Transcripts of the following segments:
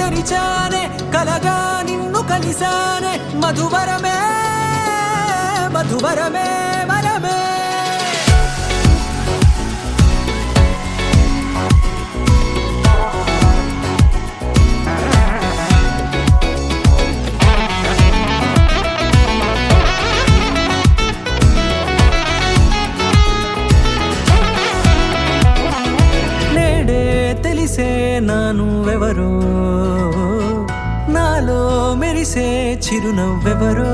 తెరిచానే కలగా నిన్ను కలిసానే మధువరమే మధువరమే వరమే తెలిసే నానువెవరో నాలో మెరిసే చిరునవ్వెవరో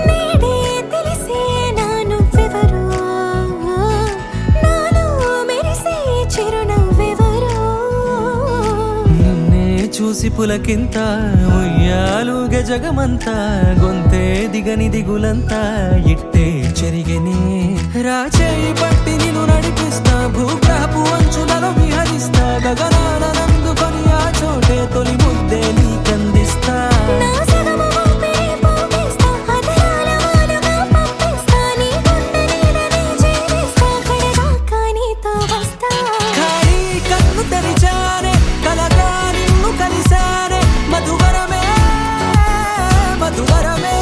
నేడే తెలిసే నానువెవరో నాలో మెరిసే చిరునవ్వెవరో నిన్నే చూసి పులకింత ఉయ్యాలుగ జగమంతా గొంతే దిగని దిగులంతా ఇట్టే చెరిగెనే రాచేయి పట్టి నిన్ను నడిపిస్తా భూగ్రహపు అంచులలో విహరిస్తా గగనాన నందుకొని ఆ చోటే తొలి ముద్దే నీకందిస్తా నా సగము ఊపిరి పోగేస్తా అదరాల వాలుగా పంపిస్తా నీ గుండె నీడనే చేరిస్తా కడదాకా నీతో వస్తా ఖాళీ కన్ను తెరిచానే కలగా నిన్ను కలిసానే మధువరమే మధువరమే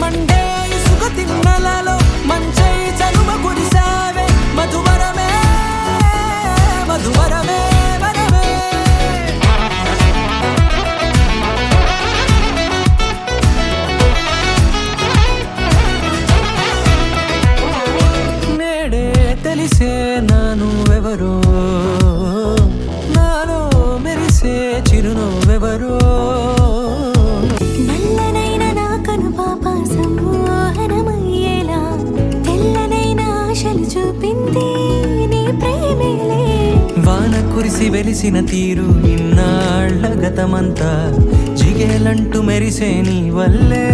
మండే ఇసుక తిన్నలలో మంచై చలువ కురిసావే మధువరమే మధువరమే వరమే నేడే తెలిసే నానువెవరో నాలో మెరిసే చిరునవ్వెవరో నల్లనైన నా కనుపాప సమ్మోహనమయ్యేలా తెల్లనైన ఆశలు చూపింది నీ ప్రేమేలే వాన కురిసి వెలిసిన తీరు ఇన్నాళ్ల గతమంతా జిగేలంటూ మెరిసే నీ వల్లే